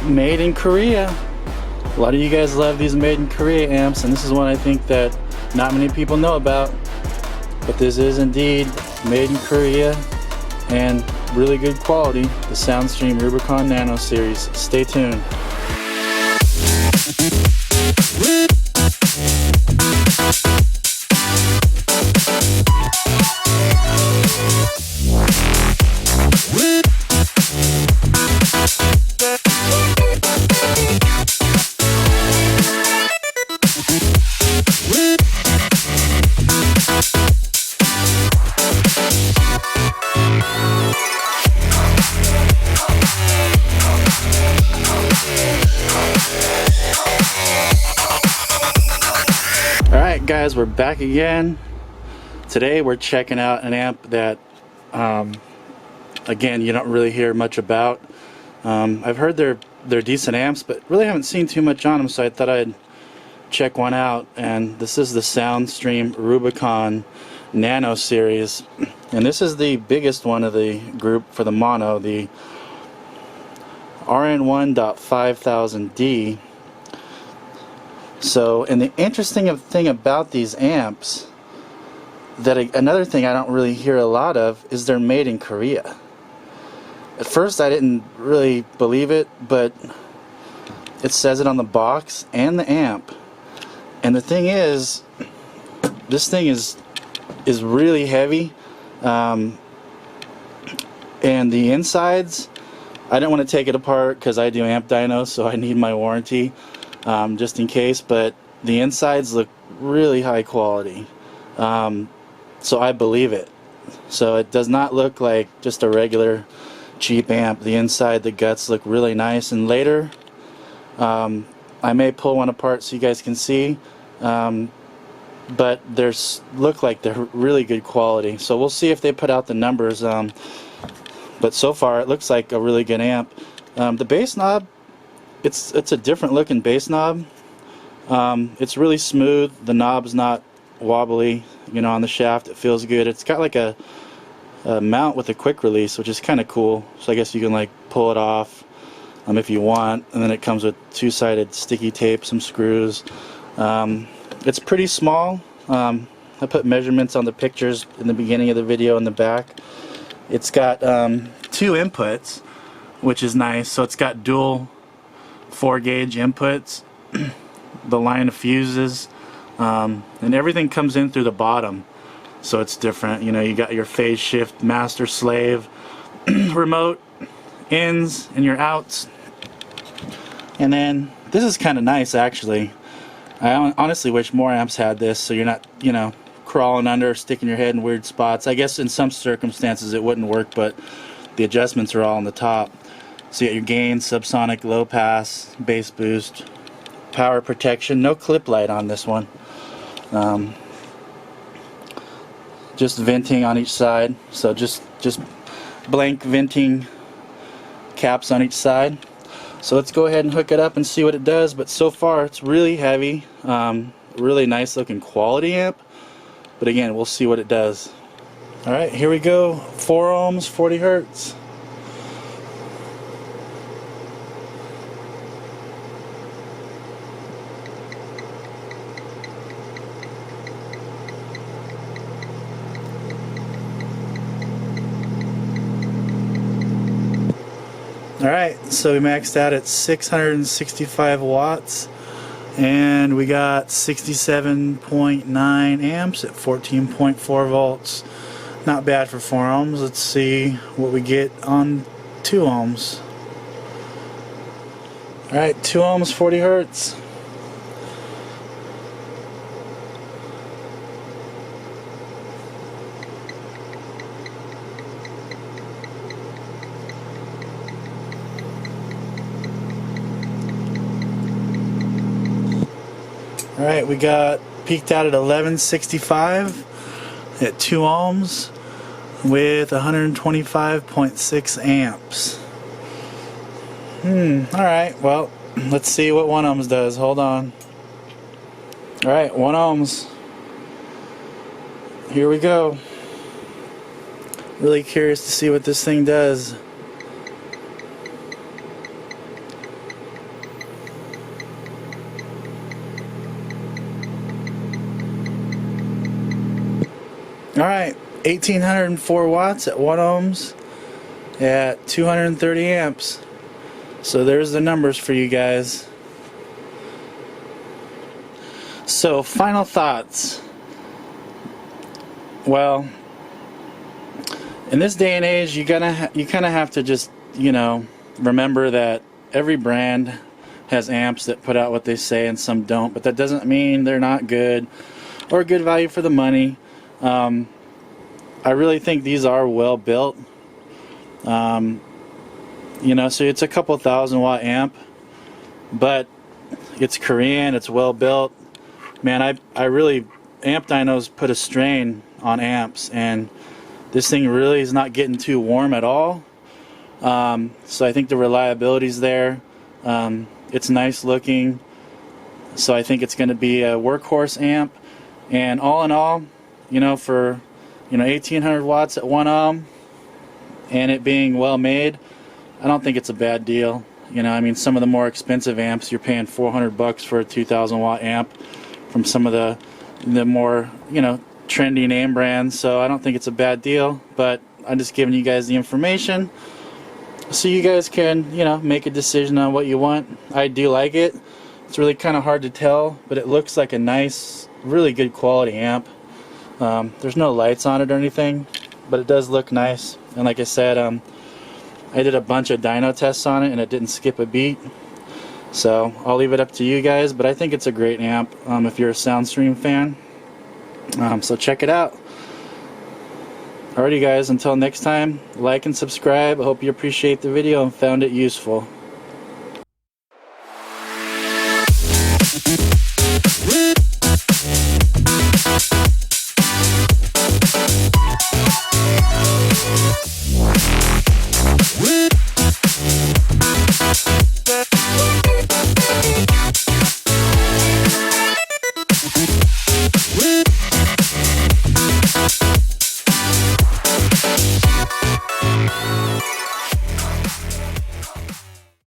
Made in Korea. A lot of you guys love these made in Korea amps, and this is one I think that not many people know about. But this is indeed made in Korea and really good quality. The Soundstream Rubicon Nano series. Stay tuned. Alright guys, we're back again. Today we're checking out an amp that again, you don't really hear much about. I've heard they're decent amps, but really haven't seen too much on them, so I thought I'd check one out. And this is the Soundstream Rubicon Nano series, and this is the biggest one of the group for the mono, the RN1.5000D. So, and the interesting thing about these amps, another thing I don't really hear a lot of, is they're made in Korea. At first I didn't really believe it, but it says it on the box and the amp. And the thing is, this thing is really heavy, and the insides, I don't want to take it apart because I do amp dyno, so I need my warranty. Just in case, but the insides look really high quality, so I believe it. So it does not look like just a regular cheap amp. The inside, the guts look really nice, and later I may pull one apart so you guys can see, but look like they're really good quality. So we'll see if they put out the numbers, but so far it looks like a really good amp. The bass knob, it's a different looking bass knob. It's really smooth. The knob's not wobbly, you know, on the shaft. It feels good. It's got like a mount with a quick release, which is kind of cool. So I guess you can like pull it off if you want, and then it comes with two-sided sticky tape, some screws. It's pretty small. I put measurements on the pictures in the beginning of the video in the back. It's got 2 inputs, which is nice. So it's got dual 4-gauge inputs, the line of fuses, and everything comes in through the bottom, so it's different. You know, you got your phase shift, master, slave, remote, ins, and your outs. And then this is kind of nice, actually. I honestly wish more amps had this, so you're not, you know, crawling under, sticking your head in weird spots. I guess in some circumstances it wouldn't work, but the adjustments are all on the top. So you got your gain, subsonic, low pass, bass boost, power protection. No clip light on this one. Just venting on each side. So just blank venting caps on each side. So let's go ahead and hook it up and see what it does. But so far it's really heavy, really nice looking quality amp. But again, we'll see what it does. All right, here we go. 4 ohms, 40 hertz. Alright, so we maxed out at 665 watts, and we got 67.9 amps at 14.4 volts. Not bad for 4 ohms. Let's see what we get on 2 ohms. Alright, 2 ohms, 40 hertz. Alright, we got peaked out at 1165 at 2 ohms with 125.6 amps. Alright, well, let's see what 1 ohms does. Hold on. Alright, 1 ohms. Here we go. Really curious to see what this thing does. Alright, 1804 watts at 1 ohms at 230 amps. So there's the numbers for you guys. So final thoughts. Well, in this day and age, you kind of have to just, you know, remember that every brand has amps that put out what they say and some don't, but that doesn't mean they're not good or good value for the money. I really think these are well built. You know, so it's a couple $1,000-watt amp, but it's Korean, it's well built. Man, I really, amp dynos put a strain on amps, and this thing really is not getting too warm at all. So I think the reliability's there. It's nice looking, so I think it's going to be a workhorse amp. And all in all, you know, for 1800 watts at 1 ohm and it being well made, I don't think it's a bad deal. You know, I mean, some of the more expensive amps, you're paying $400 for a 2,000-watt amp from some of the more, you know, trendy name brands. So I don't think it's a bad deal, but I'm just giving you guys the information so you guys can, you know, make a decision on what you want. I do like it. It's really kind of hard to tell, but it looks like a nice, really good quality amp. There's no lights on it or anything, but it does look nice. And like I said, I did a bunch of dyno tests on it and it didn't skip a beat. So I'll leave it up to you guys, but I think it's a great amp if you're a Soundstream fan. So check it out. Alrighty guys, until next time, like and subscribe. I hope you appreciate the video and found it useful.